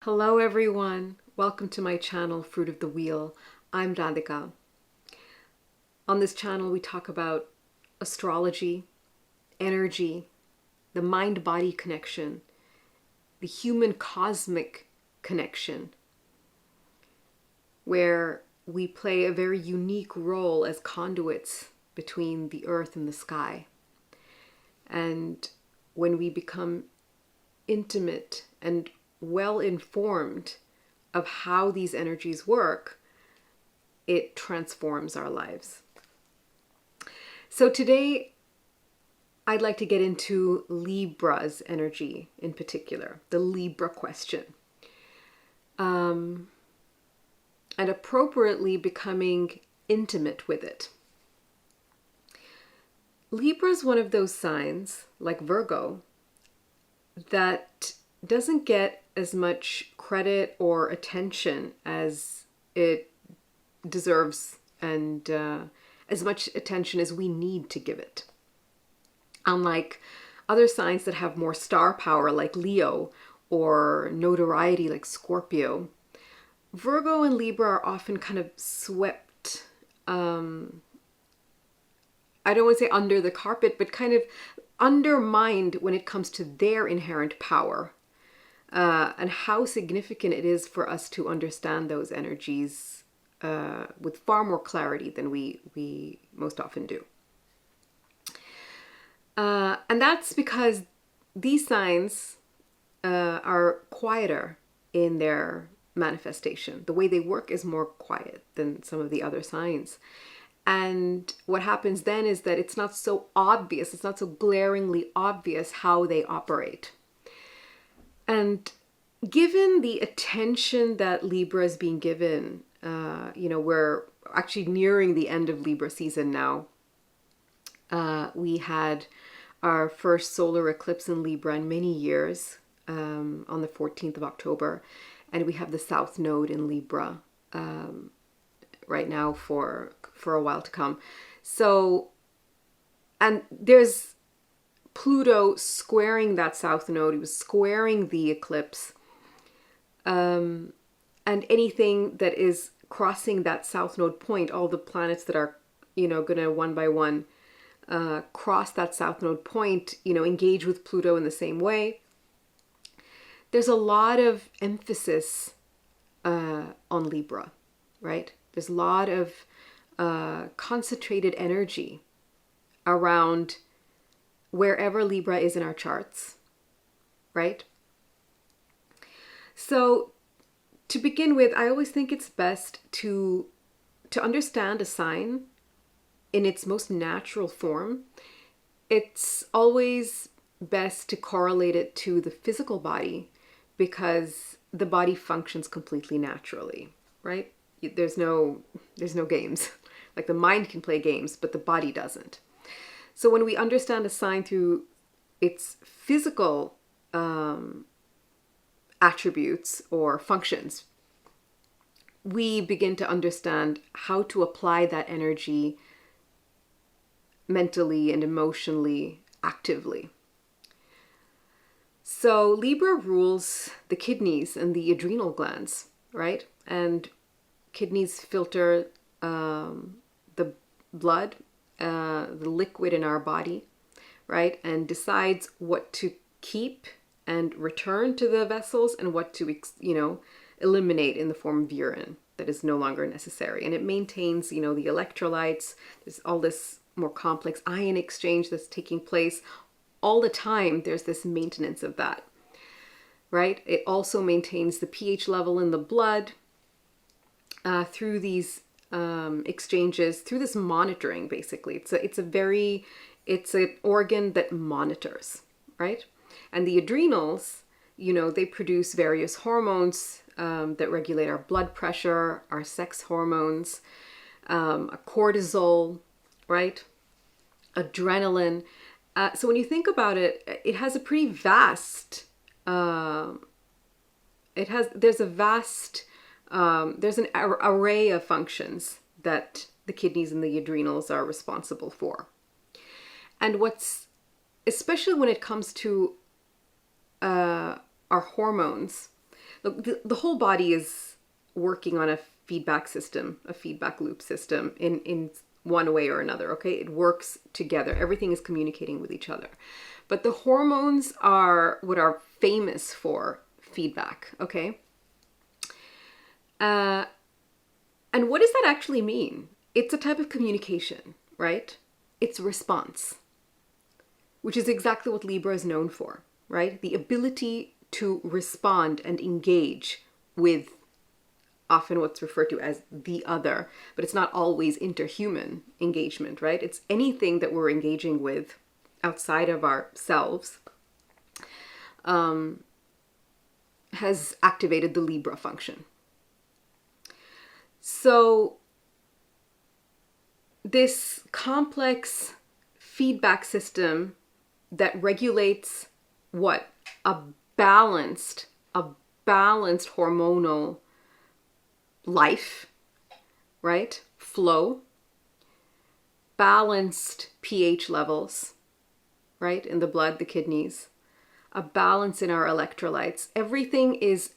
Hello everyone, welcome to my channel Fruit of the Wheel. I'm Radhika. On this channel we talk about astrology, energy, the mind-body connection, the human-cosmic connection, where we play a very unique role as conduits between the earth and the sky. And when we become intimate and well informed of how these energies work, it transforms our lives. So today I'd like to get into Libra's energy in particular, the Libra question, and appropriately becoming intimate with it. Libra is one of those signs, like Virgo, that doesn't get as much credit or attention as it deserves, and as much attention as we need to give it. Unlike other signs that have more star power like Leo or notoriety like Scorpio, Virgo and Libra are often kind of swept, I don't want to say under the carpet, but kind of undermined when it comes to their inherent power. And how significant it is for us to understand those energies with far more clarity than we most often do. And that's because these signs are quieter in their manifestation. The way they work is more quiet than some of the other signs. And what happens then is that it's not so obvious, it's not so glaringly obvious how they operate. And given the attention that Libra is being given, we're actually nearing the end of Libra season now. We had our first solar eclipse in Libra in many years on the 14th of October. And we have the South Node in Libra right now for a while to come. So, and there's Pluto squaring that South Node. He was squaring the eclipse. And anything that is crossing that South Node point, all the planets that are, going to one by one cross that South Node point, engage with Pluto in the same way. There's a lot of emphasis on Libra, right? There's a lot of concentrated energy around wherever Libra is in our charts, right? So to begin with, I always think it's best to understand a sign in its most natural form. It's always best to correlate it to the physical body because the body functions completely naturally, right? There's no games. Like the mind can play games, but the body doesn't. So when we understand a sign through its physical attributes or functions, we begin to understand how to apply that energy mentally and emotionally, actively. So Libra rules the kidneys and the adrenal glands, right? And kidneys filter the blood, the liquid in our body, right? And decides what to keep and return to the vessels and what to, eliminate in the form of urine that is no longer necessary. And it maintains, the electrolytes. There's all this more complex ion exchange that's taking place all the time. There's this maintenance of that, right? It also maintains the pH level in the blood through these exchanges, through this monitoring, basically. It's an organ that monitors, right? And the adrenals, they produce various hormones that regulate our blood pressure, our sex hormones, cortisol, right? Adrenaline. So when you think about it, it has a pretty vast, there's an array of functions that the kidneys and the adrenals are responsible for. And especially when it comes to our hormones, Look, the whole body is working on a feedback system, a feedback loop system in one way or another, okay? It works together. Everything is communicating with each other. But the hormones are what are famous for feedback, okay? And what does that actually mean? It's a type of communication, right? It's response, which is exactly what Libra is known for, right? The ability to respond and engage with often what's referred to as the other, but it's not always interhuman engagement, right? It's anything that we're engaging with outside of ourselves has activated the Libra function. So this complex feedback system that regulates what? A balanced hormonal life, right? Flow, balanced pH levels, right? In the blood, the kidneys, a balance in our electrolytes. Everything is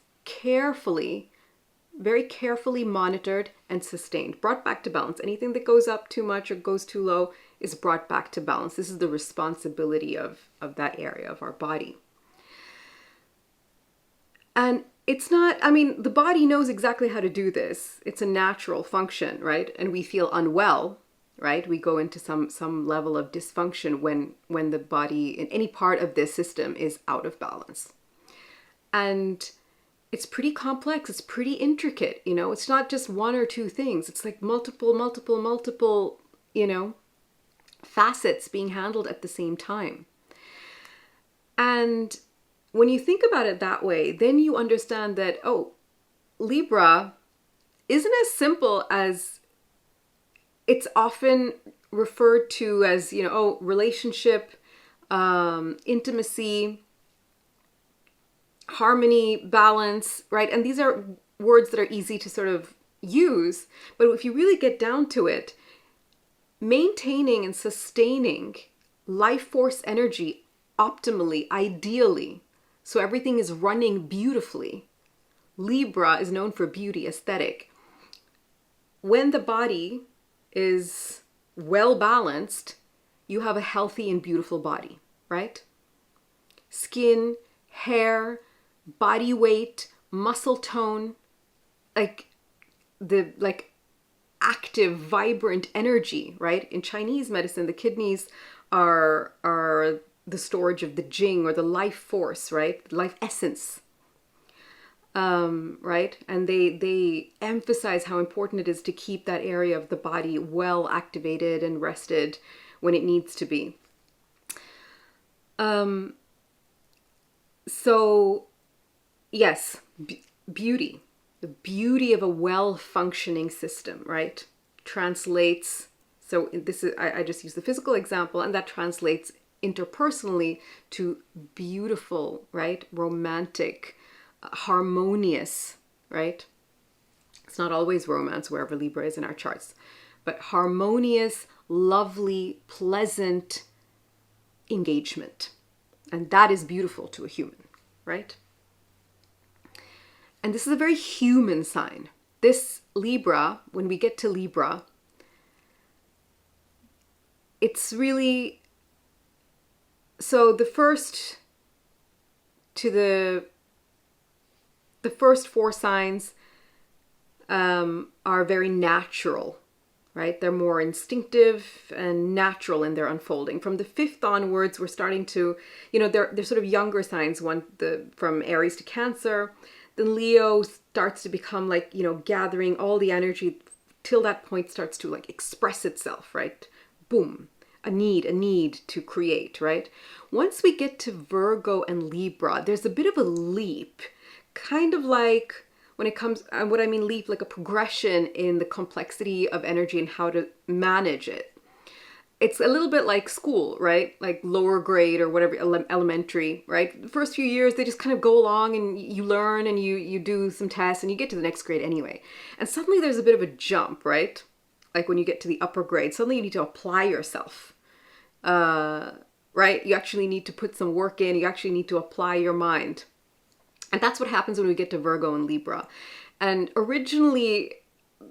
very carefully monitored and sustained, brought back to balance. Anything that goes up too much or goes too low is brought back to balance. This is the responsibility of that area of our body. And it's not, I mean, the body knows exactly how to do this. It's a natural function, right? And we feel unwell, right? We go into some level of dysfunction when the body in any part of this system is out of balance. And it's pretty complex. It's pretty intricate, you know? It's not just one or two things. It's like multiple, you know, facets being handled at the same time. And when you think about it that way, then you understand that, oh, Libra isn't as simple as it's often referred to as, you know, oh, relationship, intimacy, harmony, balance, right? And these are words that are easy to sort of use, but if you really get down to it, maintaining and sustaining life force energy optimally, ideally, so everything is running beautifully. Libra is known for beauty, aesthetic. When the body is well balanced, you have a healthy and beautiful body, right? Skin, hair, body weight, muscle tone, like active, vibrant energy, right? In Chinese medicine, the kidneys are the storage of the Jing, or the life force, right? Life essence, right? And they emphasize how important it is to keep that area of the body well activated and rested when it needs to be. So yes, beauty, the beauty of a well-functioning system, right? Translates, so this is, I just use the physical example, and that translates interpersonally to beautiful, right? Romantic, harmonious, right? It's not always romance wherever Libra is in our charts, but harmonious, lovely, pleasant engagement. And that is beautiful to a human, right? And this is a very human sign. This Libra, when we get to Libra, it's really, so the first four signs are very natural, right? They're more instinctive and natural in their unfolding. From the fifth onwards, we're starting to, you know, they're sort of younger signs, from Aries to Cancer. Then Leo starts to become like, you know, gathering all the energy till that point starts to like express itself, right? Boom. A need to create, right? Once we get to Virgo and Libra, there's a bit of a leap, kind of like when it comes, and what I mean leap, like a progression in the complexity of energy and how to manage it. It's a little bit like school, right? Like lower grade or whatever, elementary, right? The first few years, they just kind of go along and you learn and you do some tests and you get to the next grade anyway. And suddenly there's a bit of a jump, right? Like when you get to the upper grade, suddenly you need to apply yourself, right? You actually need to put some work in. You actually need to apply your mind. And that's what happens when we get to Virgo and Libra. And originally,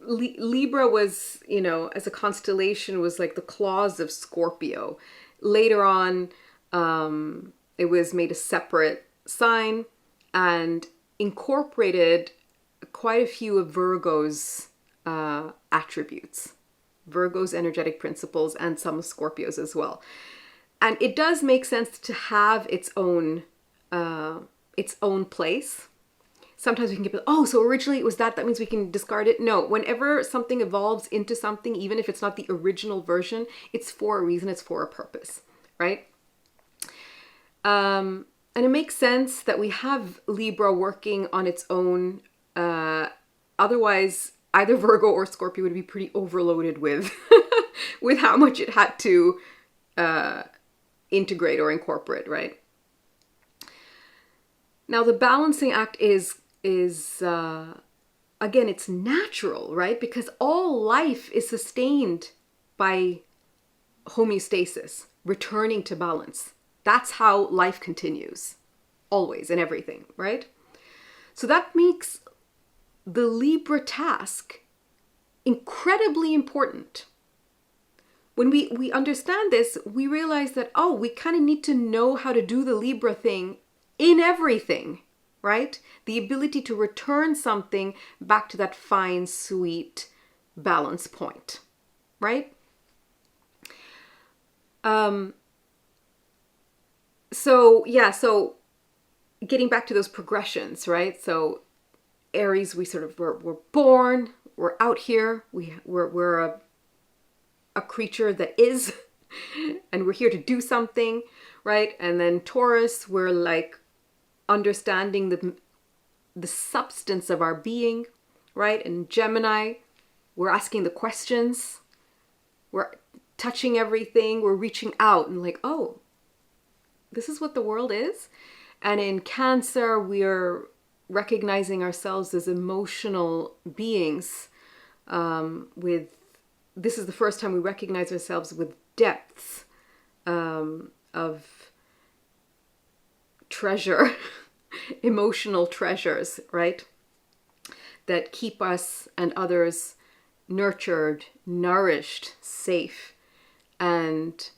Libra was, you know, as a constellation, was like the claws of Scorpio. Later on, it was made a separate sign and incorporated quite a few of Virgo's attributes, Virgo's energetic principles, and some of Scorpio's as well. And it does make sense to have its own place. Sometimes we can get, oh, so originally it was that means we can discard it. No, whenever something evolves into something, even if it's not the original version, it's for a reason, it's for a purpose, right? And it makes sense that we have Libra working on its own. Otherwise, either Virgo or Scorpio would be pretty overloaded with, with how much it had to integrate or incorporate, right? Now, the balancing act is again, it's natural, right? Because all life is sustained by homeostasis, returning to balance. That's how life continues, always and everything, right? So that makes the Libra task incredibly important. When we understand this, we realize that, oh, we kind of need to know how to do the Libra thing in everything, right? The ability to return something back to that fine, sweet balance point, right? So getting back to those progressions, right? So Aries, we're born, we're out here, we're a creature that is, and we're here to do something, right? And then Taurus, we're like understanding the substance of our being, right? And Gemini, we're asking the questions, we're touching everything, we're reaching out and like, oh, this is what the world is. And in Cancer, we're recognizing ourselves as emotional beings this is the first time we recognize ourselves with depths of treasure, emotional treasures, right? That keep us and others nurtured, nourished, safe, and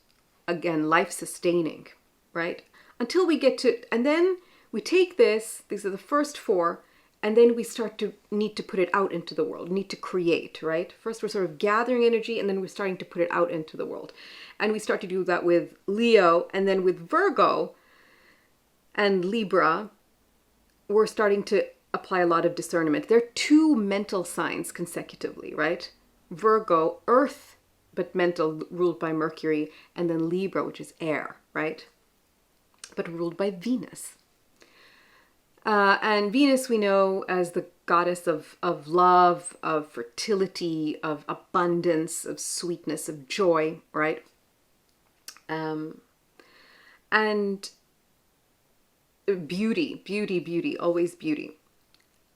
again, life-sustaining, right? Until we get to, and then we take these are the first four, and then we start to need to put it out into the world, need to create, right? First, we're sort of gathering energy, and then we're starting to put it out into the world. And we start to do that with Leo, and then with Virgo and Libra, we're starting to apply a lot of discernment. There are two mental signs consecutively, right? Virgo, earth, but mental, ruled by Mercury, and then Libra, which is air, right? But ruled by Venus. And Venus we know as the goddess of love, of fertility, of abundance, of sweetness, of joy, right? And beauty, always beauty.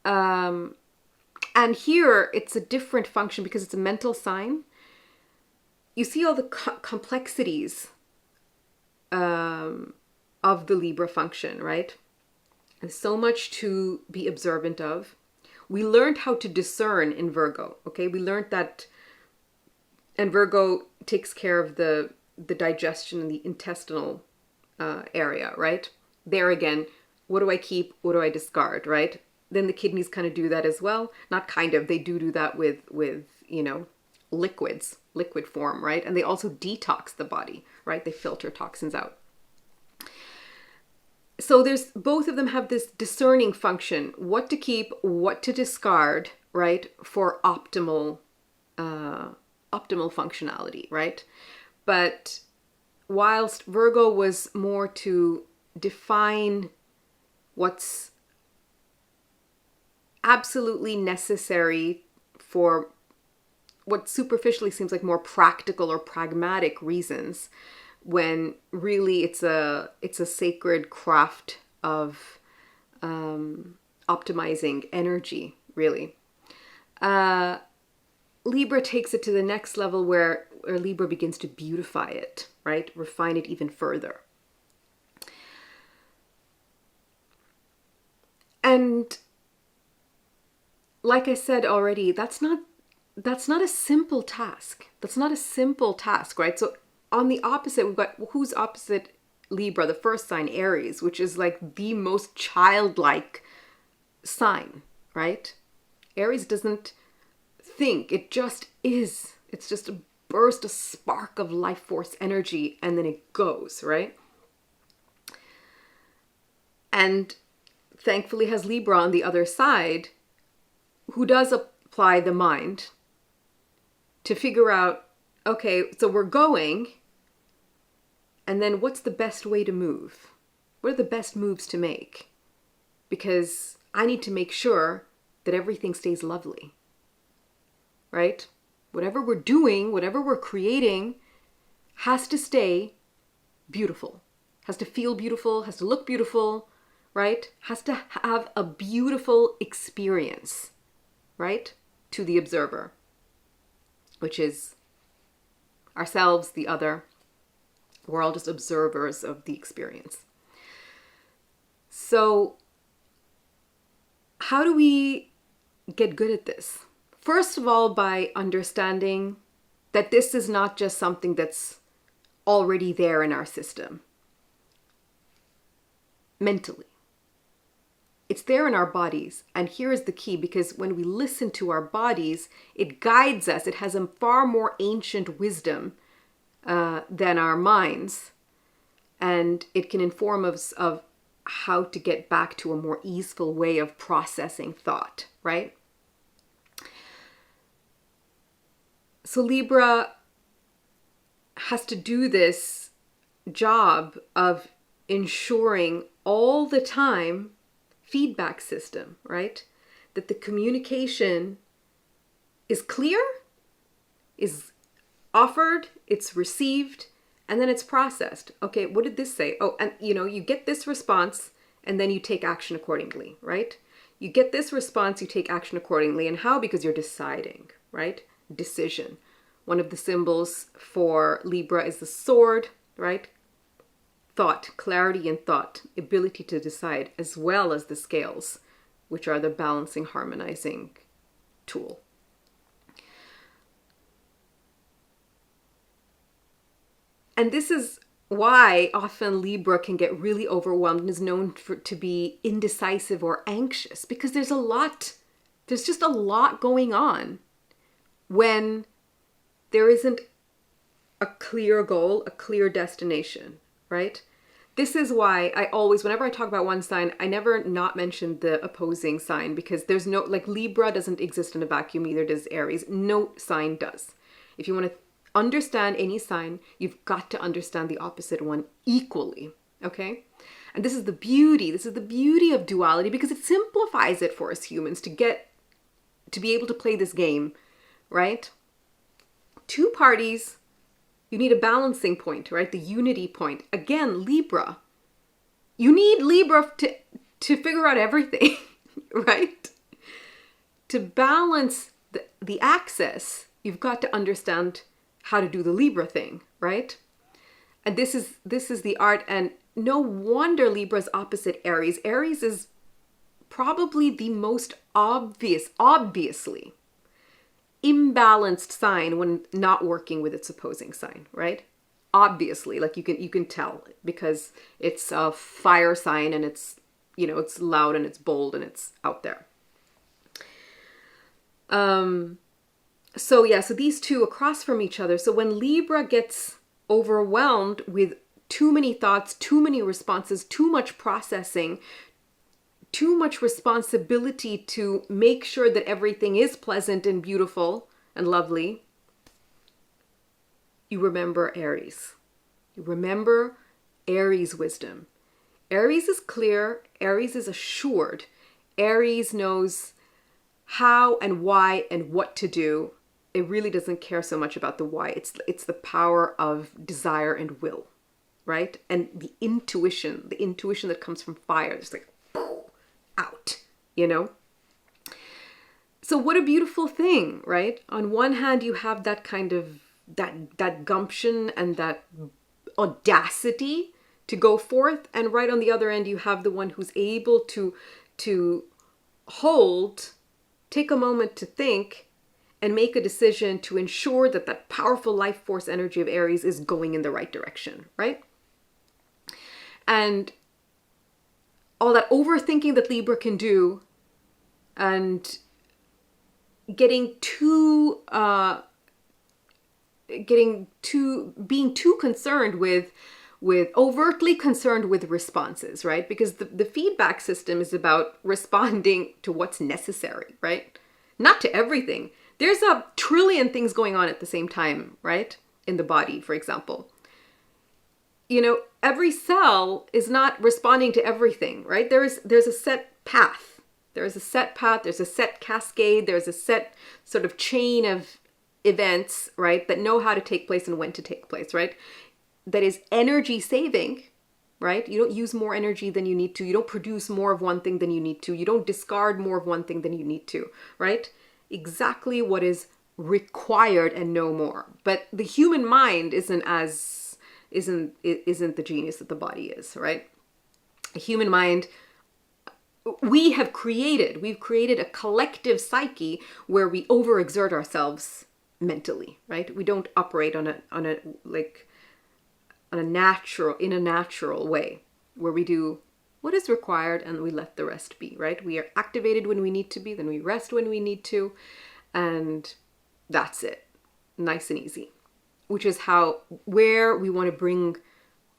And here it's a different function because it's a mental sign. You see all the complexities of the Libra function, right? There's so much to be observant of. We learned how to discern in Virgo, okay? We learned that, and Virgo takes care of the digestion and the intestinal area, right? There again, what do I keep? What do I discard, right? Then the kidneys kind of do that as well. Not kind of, they do that with you know, liquids, liquid form, right? And they also detox the body, right? They filter toxins out. So there's, both of them have this discerning function, what to keep, what to discard, right? For optimal functionality, right? But whilst Virgo was more to define what's absolutely necessary for what superficially seems like more practical or pragmatic reasons, when really it's a sacred craft of optimizing energy, really. Libra takes it to the next level where Libra begins to beautify it, right? Refine it even further. And like I said already, that's not a simple task. That's not a simple task, right? So on the opposite, we've got who's opposite Libra, the first sign, Aries, which is like the most childlike sign, right? Aries doesn't think, it just is. It's just a burst, a spark of life force energy, and then it goes, right? And thankfully has Libra on the other side, who does apply the mind to figure out, okay, so we're going, and then what's the best way to move? What are the best moves to make? Because I need to make sure that everything stays lovely, right? Whatever we're doing, whatever we're creating, has to stay beautiful, has to feel beautiful, has to look beautiful, right? Has to have a beautiful experience, right? To the observer, which is ourselves, the other. We're all just observers of the experience. So how do we get good at this? First of all, by understanding that this is not just something that's already there in our system mentally. It's there in our bodies. And here is the key, because when we listen to our bodies, it guides us. It has a far more ancient wisdom than our minds. And it can inform us of how to get back to a more easeful way of processing thought, right? So Libra has to do this job of ensuring all the time feedback system, right? That the communication is clear, is offered, it's received, and then it's processed. Okay, what did this say? Oh, and you get this response, and then you take action accordingly, right? You get this response, you take action accordingly. And how? Because you're deciding, right? Decision. One of the symbols for Libra is the sword, right? Thought, clarity in thought, ability to decide, as well as the scales, which are the balancing, harmonizing tool. And this is why often Libra can get really overwhelmed and is known to be indecisive or anxious, because there's just a lot going on when there isn't a clear goal, a clear destination, right? This is why I always, whenever I talk about one sign, I never not mention the opposing sign, because there's no, like Libra doesn't exist in a vacuum, neither does Aries. No sign does. If you want to understand any sign, you've got to understand the opposite one equally, okay? And this is the beauty of duality, because it simplifies it for us humans to be able to play this game, right? Two parties, you need a balancing point, right? The unity point. Again, Libra. You need Libra to figure out everything, right? To balance the axis, you've got to understand how to do the Libra thing, right? And this is the art, and no wonder Libra's opposite Aries. Aries is probably the most obviously imbalanced sign when not working with its opposing sign, right? Obviously, like you can tell, because it's a fire sign, and it's it's loud and it's bold and it's out there. So these two across from each other. So when Libra gets overwhelmed with too many thoughts, too many responses, too much processing, too much responsibility to make sure that everything is pleasant and beautiful and lovely, you remember Aries. You remember Aries' wisdom. Aries is clear. Aries is assured. Aries knows how and why and what to do. It really doesn't care so much about the why. It's the power of desire and will, right? And the intuition that comes from fire. It's like, out, So what a beautiful thing, right? On one hand, you have that kind of, that gumption and that audacity to go forth. And right on the other end, you have the one who's able to to hold, take a moment to think, and make a decision to ensure that that powerful life force energy of Aries is going in the right direction, right? And all that overthinking that Libra can do, and being too concerned with overtly concerned with responses, right? Because the feedback system is about responding to what's necessary, right? Not to everything. There's a trillion things going on at the same time, right? In the body, for example. You know, every cell is not responding to everything, right? There's a set path. There's a set path, there's a set cascade, there's a set sort of chain of events, right? That know how to take place and when to take place, right? That is energy saving, right? You don't use more energy than you need to. You don't produce more of one thing than you need to. You don't discard more of one thing than you need to, right? Exactly what is required and no more. But the human mind isn't the genius that the body is, right? The human mind, we've created a collective psyche where we overexert ourselves mentally, right? We don't operate in a natural way where we do what is required and we let the rest be, right? We are activated when we need to be, then we rest when we need to, and that's it. Nice and easy, which is where we want to bring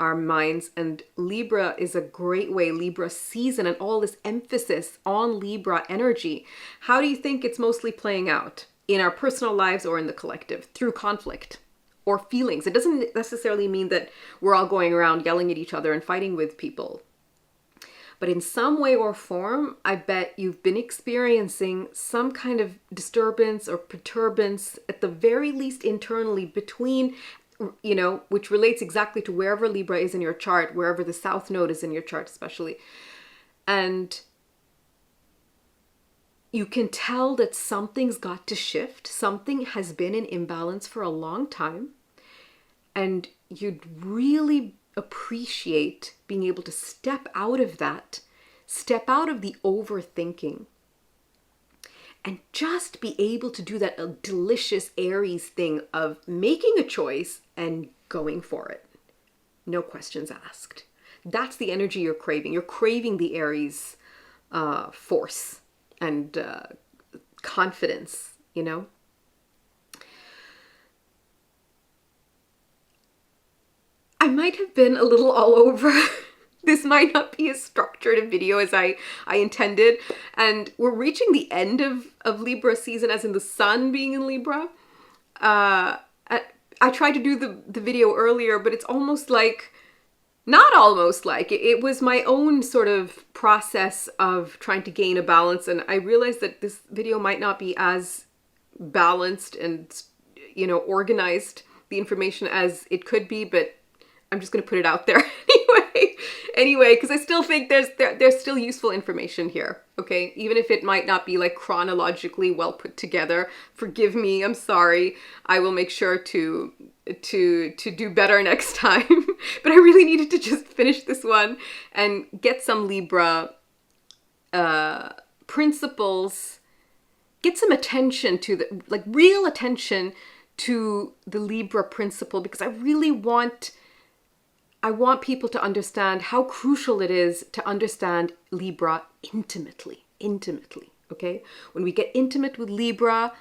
our minds. And Libra is a great way, Libra season and all this emphasis on Libra energy. How do you think it's mostly playing out in our personal lives or in the collective? Through conflict or feelings. It doesn't necessarily mean that we're all going around yelling at each other and fighting with people. But in some way or form, I bet you've been experiencing some kind of disturbance or perturbance, at the very least internally, between, you know, which relates exactly to wherever Libra is in your chart, wherever the South Node is in your chart especially. And you can tell that something's got to shift. Something has been in imbalance for a long time. And you'd really appreciate being able to step out of that, step out of the overthinking, and just be able to do that delicious Aries thing of making a choice and going for it. No questions asked. That's the energy you're craving. You're craving the Aries force and confidence, you know? I might have been a little all over. This might not be as structured a video as I intended. And we're reaching the end of Libra season, as in the sun being in Libra. I tried to do the video earlier, but it's almost like, not almost like, it was my own sort of process of trying to gain a balance. And I realized that this video might not be as balanced and, you know, organized, the information, as it could be, but I'm just going to put it out there anyway, because I still think there's still useful information here. Okay. Even if it might not be like chronologically well put together, forgive me. I'm sorry. I will make sure to do better next time. But I really needed to just finish this one and get some Libra principles, get some attention to real attention to the Libra principle, because I want people to understand how crucial it is to understand Libra intimately, okay? When we get intimate with Libra,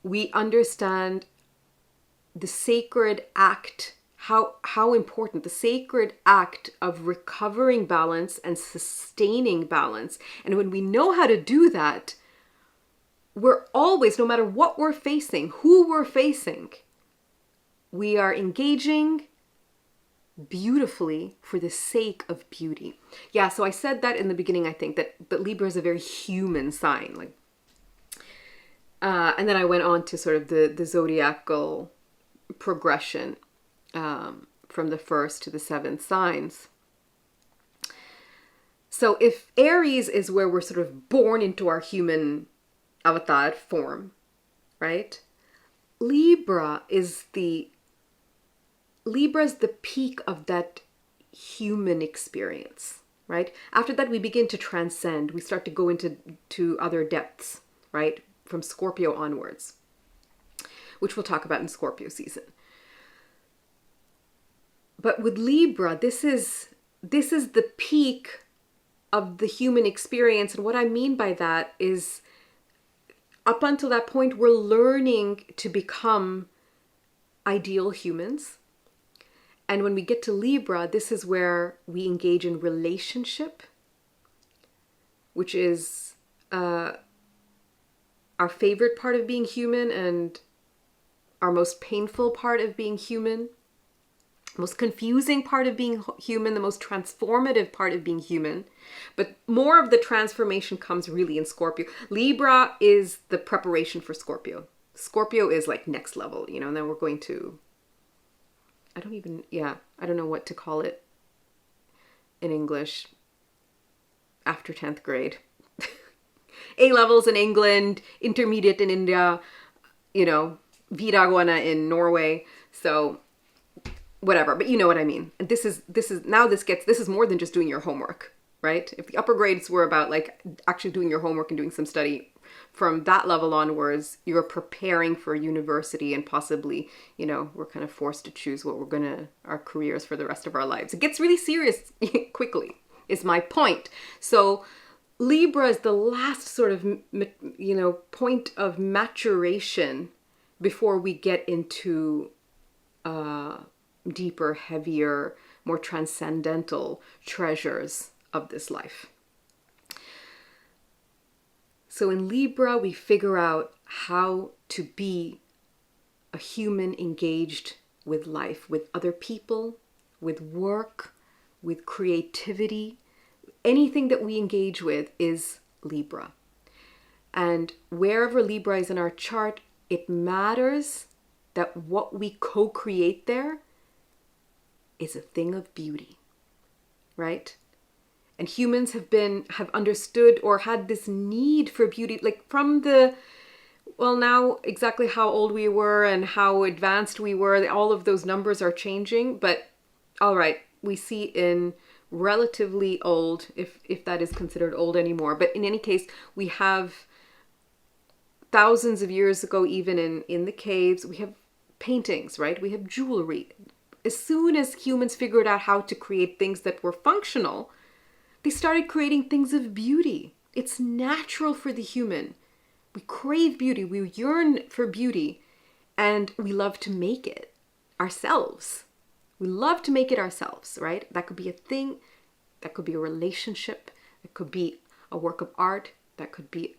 we understand the sacred act, how important, the sacred act of recovering balance and sustaining balance. And when we know how to do that, we're always, no matter what we're facing, who we're facing, we are engaging beautifully for the sake of beauty. Yeah, so I said that in the beginning, I think, that Libra is a very human sign. And then I went on to sort of the zodiacal progression from the first to the seventh signs. So if Aries is where we're sort of born into our human avatar form, right? Libra is the peak of that human experience. right? After that, we begin to transcend. We start to go into other depths, right? From Scorpio onwards, which we'll talk about in Scorpio season. But with Libra, this is the peak of the human experience. And what I mean by that is, up until that point, we're learning to become ideal humans. And when we get to Libra, this is where we engage in relationship, which is our favorite part of being human and our most painful part of being human, most confusing part of being human, the most transformative part of being human. But more of the transformation comes really in Scorpio. Libra is the preparation for Scorpio. Scorpio is like next level, you know, and then we're going to, I don't know what to call it in English after 10th grade. A levels in England, intermediate in India, you know, Vidagwana in Norway. So whatever, but you know what I mean. And this is more than just doing your homework, right? If the upper grades were about like actually doing your homework and doing some study, from that level onwards, you're preparing for university and possibly, you know, we're kind of forced to choose what our careers for the rest of our lives. It gets really serious quickly, is my point. So Libra is the last sort of, you know, point of maturation before we get into deeper, heavier, more transcendental treasures of this life. So in Libra, we figure out how to be a human engaged with life, with other people, with work, with creativity. Anything that we engage with is Libra. And wherever Libra is in our chart, it matters that what we co-create there is a thing of beauty, right? And humans have understood or had this need for beauty, like from now exactly how old we were and how advanced we were, all of those numbers are changing. But all right, we see in relatively old, if that is considered old anymore. But in any case, we have thousands of years ago, even in the caves, we have paintings, right? We have jewelry. As soon as humans figured out how to create things that were functional, they started creating things of beauty. It's natural for the human. We crave beauty. We yearn for beauty. And we love to make it ourselves. We love to make it ourselves, right? That could be a thing. That could be a relationship. It could be a work of art. That could be,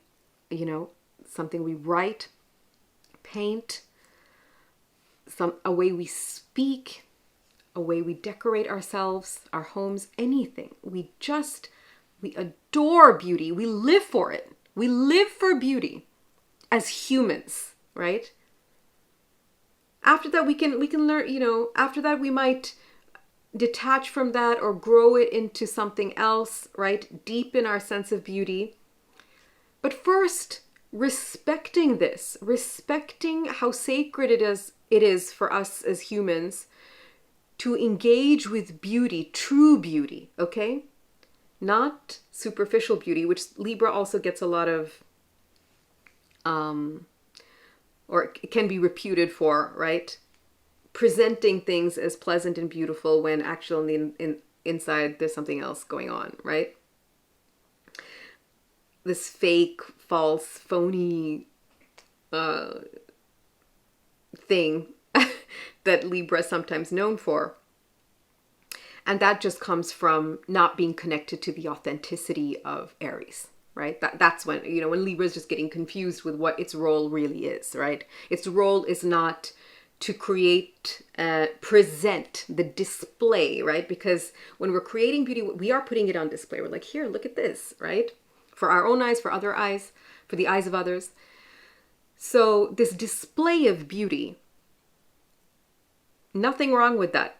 you know, something we write, paint, a way we speak, a way we decorate ourselves, our homes, anything. We adore beauty. We live for it. We live for beauty as humans, right? After that, we can learn, you know, after that we might detach from that or grow it into something else, right? Deepen our sense of beauty. But first, respecting this, respecting how sacred it is for us as humans to engage with beauty, true beauty, okay? Not superficial beauty, which Libra also gets a lot of, or it can be reputed for, right? Presenting things as pleasant and beautiful when actually inside there's something else going on, right? This fake, false, phony thing that Libra is sometimes known for. And that just comes from not being connected to the authenticity of Aries, right? That's when, you know, when Libra is just getting confused with what its role really is, right? Its role is not to create, present the display, right? Because when we're creating beauty, we are putting it on display. We're like, here, look at this, right? For our own eyes, for other eyes, for the eyes of others. So this display of beauty, nothing wrong with that.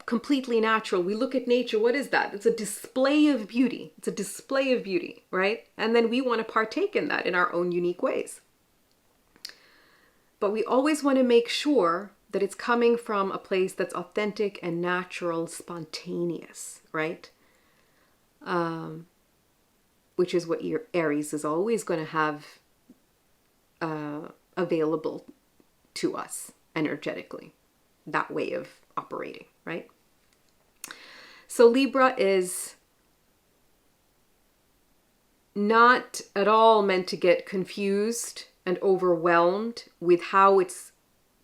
Completely natural. We look at nature. What is that? It's a display of beauty. It's a display of beauty, right? And then we want to partake in that in our own unique ways. But we always want to make sure that it's coming from a place that's authentic and natural, spontaneous, right? which is what your Aries is always going to have available to us energetically, that way of operating, right? So Libra is not at all meant to get confused and overwhelmed with how it's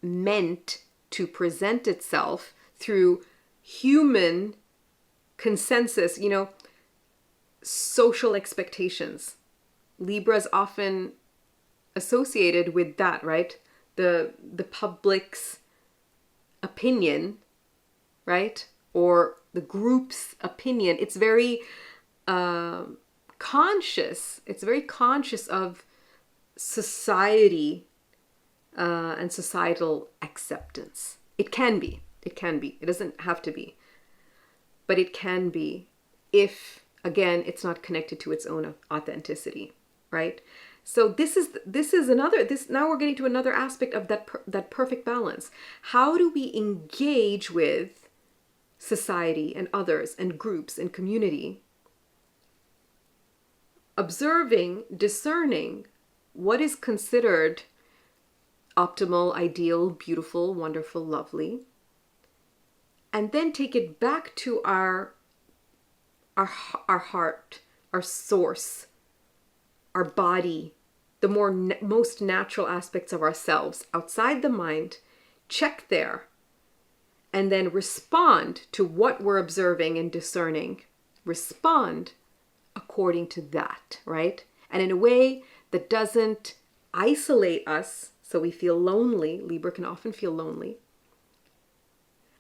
meant to present itself through human consensus, social expectations. Libra is often associated with that, right? The public's opinion, right? Or the group's opinion. It's very conscious. It's very conscious of society and societal acceptance. It can be. It can be. It doesn't have to be. But it can be if, again, it's not connected to its own authenticity, right? So this is another, now we're getting to another aspect of that perfect balance. How do we engage with society and others and groups and community, observing, discerning what is considered optimal, ideal, beautiful, wonderful, lovely, and then take it back to our heart, our source, our body, the most natural aspects of ourselves outside the mind, check there, and then respond to what we're observing and discerning. Respond according to that, right? And in a way that doesn't isolate us so we feel lonely. Libra can often feel lonely.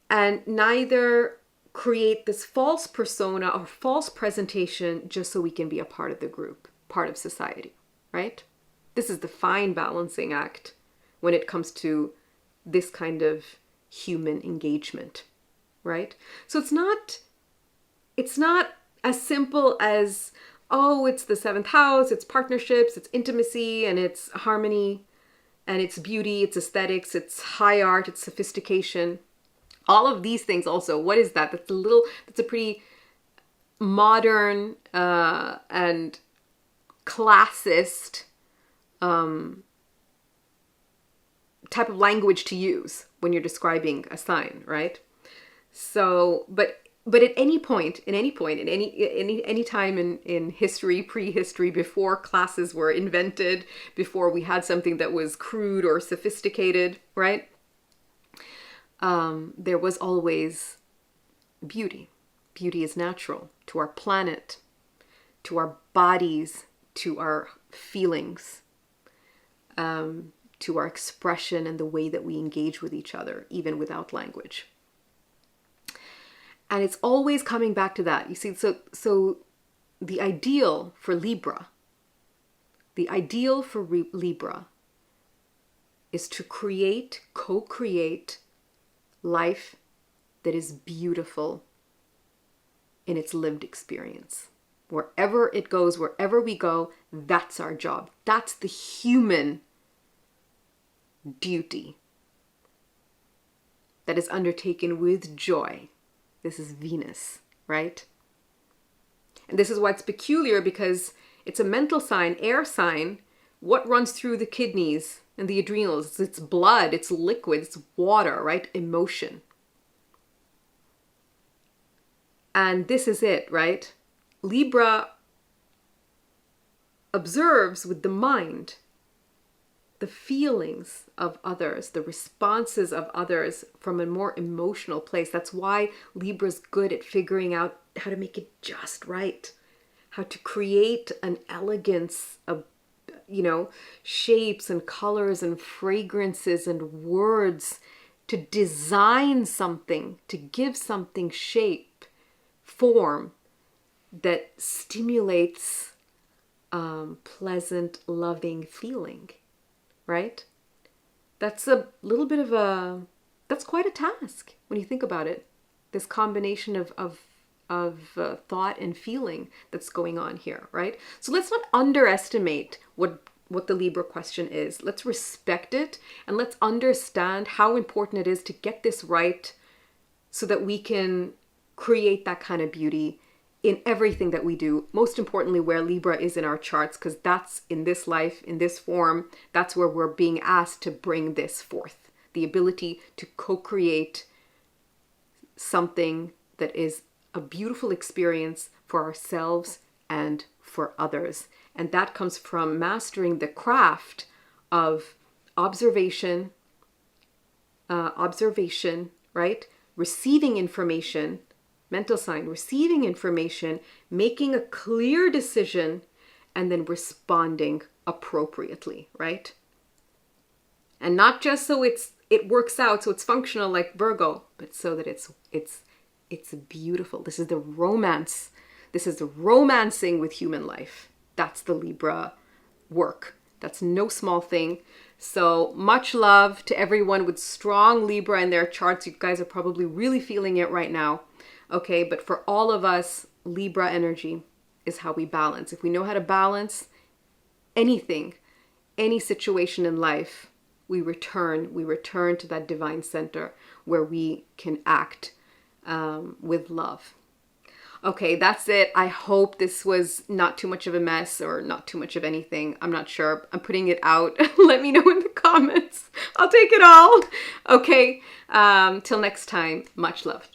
And neither create this false persona or false presentation just so we can be a part of the group, part of society, right? This is the fine balancing act when it comes to this kind of human engagement, right? So it's not as simple as, oh, it's the seventh house, it's partnerships, it's intimacy, and it's harmony, and it's beauty, it's aesthetics, it's high art, it's sophistication. All of these things also, what is that? That's a pretty modern and classist type of language to use when you're describing a sign, right? So, but at any point, in any time in history, prehistory, before classes were invented, before we had something that was crude or sophisticated, right? There was always beauty. Beauty is natural to our planet, to our bodies, to our feelings, to our expression and the way that we engage with each other, even without language. And it's always coming back to that. You see, so the ideal for Libra is to co-create life that is beautiful in its lived experience. Wherever it goes, wherever we go, that's our job. That's the human duty that is undertaken with joy. This is Venus, right? And this is why it's peculiar, because it's a mental sign, air sign. What runs through the kidneys and the adrenals? It's blood, it's liquid, it's water, right? Emotion. And this is it, right? Libra observes with the mind the feelings of others, the responses of others from a more emotional place. That's why Libra's good at figuring out how to make it just right, how to create an elegance of, shapes and colors and fragrances and words, to design something, to give something shape, form that stimulates pleasant, loving feeling. Right? That's a little bit of that's quite a task when you think about it. This combination of thought and feeling that's going on here, right? So let's not underestimate what the Libra question is. Let's respect it, and let's understand how important it is to get this right so that we can create that kind of beauty in everything that we do. Most importantly, where Libra is in our charts, because that's in this life, in this form, that's where we're being asked to bring this forth. The ability to co-create something that is a beautiful experience for ourselves and for others. And that comes from mastering the craft of observation, right? Receiving information, mental sign, receiving information, making a clear decision, and then responding appropriately, right? And not just so it works out, so it's functional like Virgo, but so that it's beautiful. This is the romance. This is the romancing with human life. That's the Libra work. That's no small thing. So much love to everyone with strong Libra in their charts. You guys are probably really feeling it right now. Okay, but for all of us, Libra energy is how we balance. If we know how to balance anything, any situation in life, we return to that divine center where we can act with love. Okay, that's it. I hope this was not too much of a mess or not too much of anything. I'm not sure. I'm putting it out. Let me know in the comments. I'll take it all. Okay, till next time, much love.